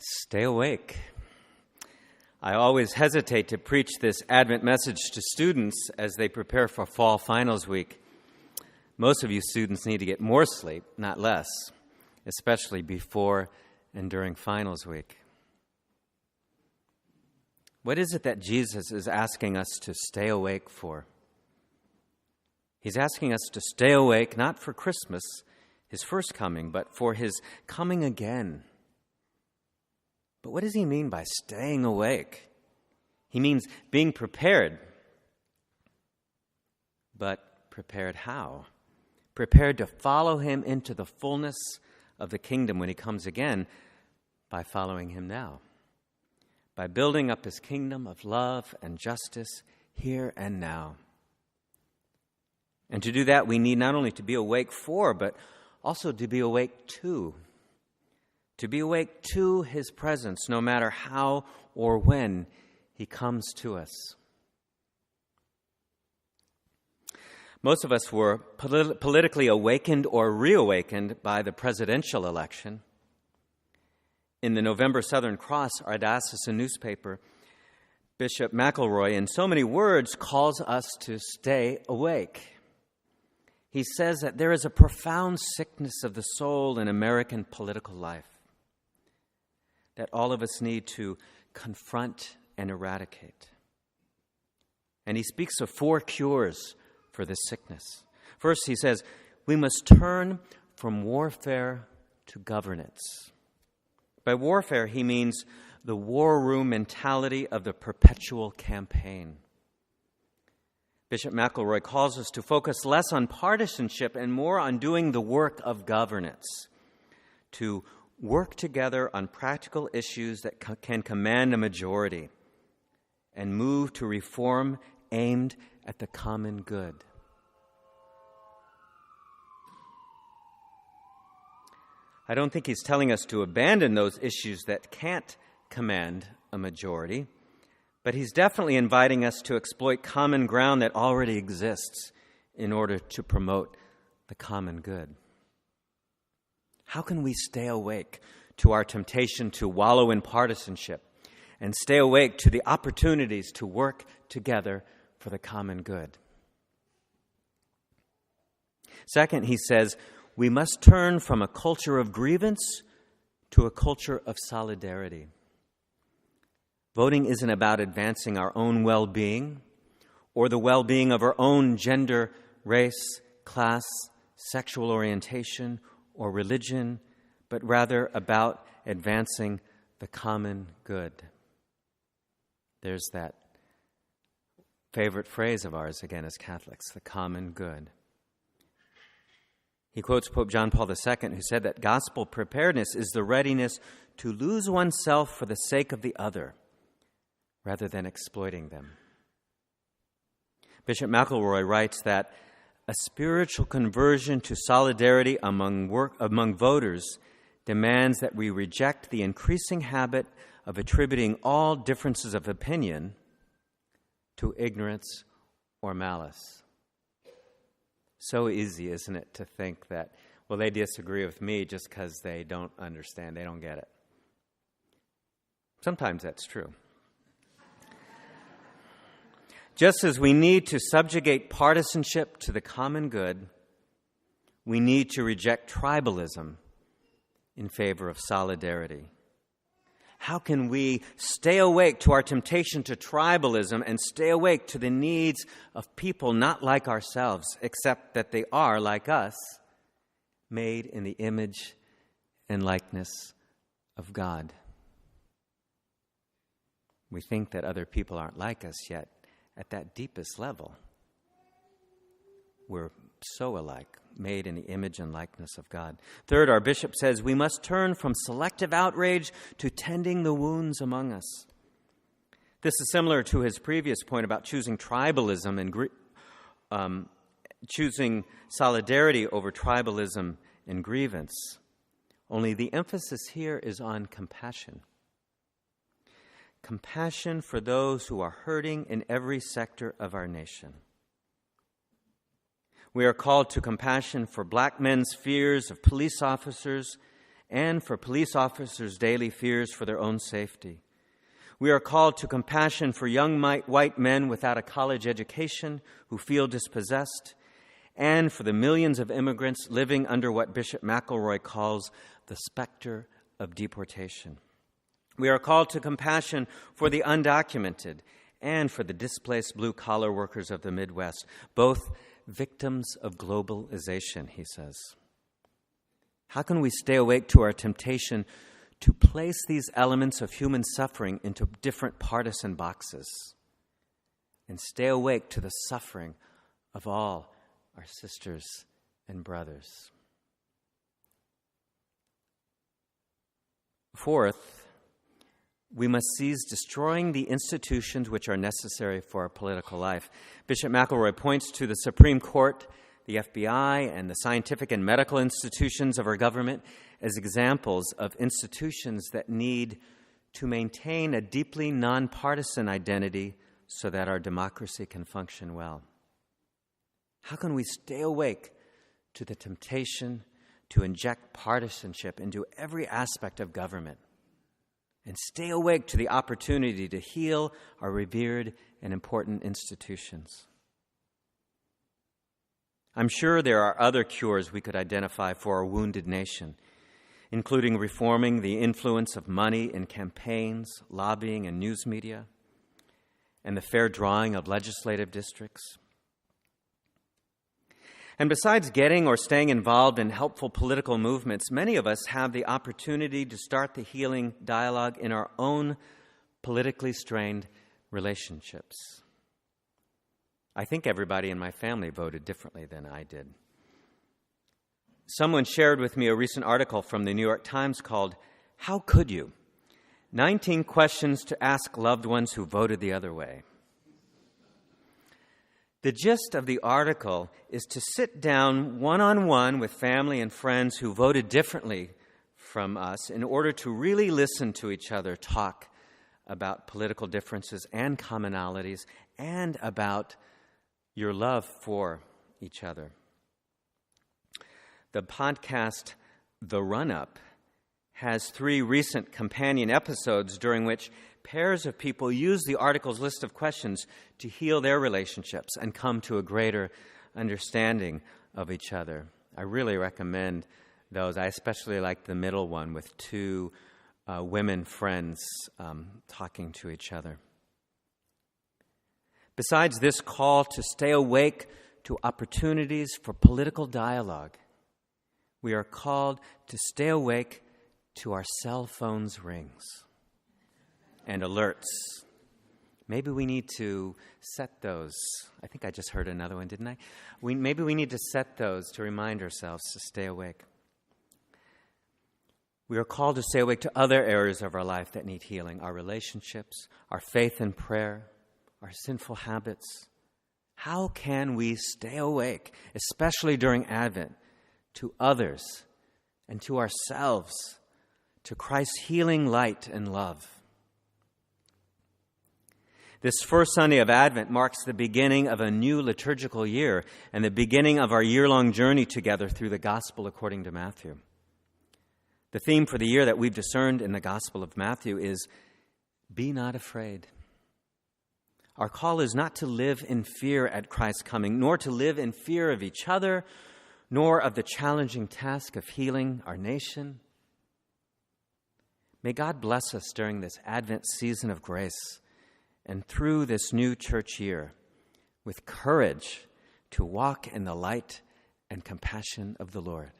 Stay awake. I always hesitate to preach this Advent message to students as they prepare for fall finals week. Most of you students need to get more sleep, not less, especially before and during finals week. What is it that Jesus is asking us to stay awake for? He's asking us to stay awake not for Christmas, his first coming, but for his coming again. But what does he mean by staying awake? He means being prepared. But prepared how? Prepared to follow him into the fullness of the kingdom when he comes again by following him now. By building up his kingdom of love and justice here and now. And to do that, we need not only to be awake for, but also to be awake to. To be awake to his presence, no matter how or when he comes to us. Most of us were politically awakened or reawakened by the presidential election. In the November Southern Cross, our diocesan newspaper, Bishop McElroy, in so many words, calls us to stay awake. He says that there is a profound sickness of the soul in American political life that all of us need to confront and eradicate. And he speaks of 4 cures for this sickness. First, he says, we must turn from warfare to governance. By warfare, he means the war room mentality of the perpetual campaign. Bishop McElroy calls us to focus less on partisanship and more on doing the work of governance, to work together on practical issues that can command a majority and move to reform aimed at the common good. I don't think he's telling us to abandon those issues that can't command a majority, but he's definitely inviting us to exploit common ground that already exists in order to promote the common good. How can we stay awake to our temptation to wallow in partisanship and stay awake to the opportunities to work together for the common good? Second, he says, we must turn from a culture of grievance to a culture of solidarity. Voting isn't about advancing our own well-being or the well-being of our own gender, race, class, sexual orientation, or religion, but rather about advancing the common good. There's that favorite phrase of ours again as Catholics, the common good. He quotes Pope John Paul II, who said that gospel preparedness is the readiness to lose oneself for the sake of the other, rather than exploiting them. Bishop McElroy writes that a spiritual conversion to solidarity among voters demands that we reject the increasing habit of attributing all differences of opinion to ignorance or malice. So easy, isn't it, to think that, well, they disagree with me just because they don't understand, they don't get it. Sometimes that's true. Just as we need to subjugate partisanship to the common good, we need to reject tribalism in favor of solidarity. How can we stay awake to our temptation to tribalism and stay awake to the needs of people not like ourselves, except that they are, like us, made in the image and likeness of God? We think that other people aren't like us, yet at that deepest level, we're so alike, made in the image and likeness of God. Third, our bishop says we must turn from selective outrage to tending the wounds among us. This is similar to his previous point about choosing tribalism and choosing solidarity over tribalism and grievance. Only the emphasis here is on compassion. Compassion for those who are hurting in every sector of our nation. We are called to compassion for black men's fears of police officers and for police officers' daily fears for their own safety. We are called to compassion for young white men without a college education who feel dispossessed, and for the millions of immigrants living under what Bishop McElroy calls the specter of deportation. We are called to compassion for the undocumented and for the displaced blue-collar workers of the Midwest, both victims of globalization, he says. How can we stay awake to our temptation to place these elements of human suffering into different partisan boxes and stay awake to the suffering of all our sisters and brothers? Fourth, we must cease destroying the institutions which are necessary for our political life. Bishop McElroy points to the Supreme Court, the FBI, and the scientific and medical institutions of our government as examples of institutions that need to maintain a deeply nonpartisan identity so that our democracy can function well. How can we stay awake to the temptation to inject partisanship into every aspect of government and stay awake to the opportunity to heal our revered and important institutions? I'm sure there are other cures we could identify for a wounded nation, including reforming the influence of money in campaigns, lobbying, and news media, and the fair drawing of legislative districts. And besides getting or staying involved in helpful political movements, many of us have the opportunity to start the healing dialogue in our own politically strained relationships. I think everybody in my family voted differently than I did. Someone shared with me a recent article from the New York Times called, "How Could You? 19 Questions to Ask Loved Ones Who Voted the Other Way." The gist of the article is to sit down one-on-one with family and friends who voted differently from us in order to really listen to each other talk about political differences and commonalities and about your love for each other. The podcast, The Run-Up, has 3 recent companion episodes during which pairs of people use the article's list of questions to heal their relationships and come to a greater understanding of each other. I really recommend those. I especially like the middle one with 2 women friends talking to each other. Besides this call to stay awake to opportunities for political dialogue, we are called to stay awake to our cell phones' rings and alerts. Maybe we need to set those. I think I just heard another one, didn't I? Maybe we need to set those to remind ourselves to stay awake. We are called to stay awake to other areas of our life that need healing: our relationships, our faith and prayer, our sinful habits. How can we stay awake, especially during Advent, to others and to ourselves, to Christ's healing light and love? This first Sunday of Advent marks the beginning of a new liturgical year and the beginning of our year-long journey together through the Gospel according to Matthew. The theme for the year that we've discerned in the Gospel of Matthew is, "Be not afraid." Our call is not to live in fear at Christ's coming, nor to live in fear of each other, nor of the challenging task of healing our nation. May God bless us during this Advent season of grace and through this new church year with courage to walk in the light and compassion of the Lord.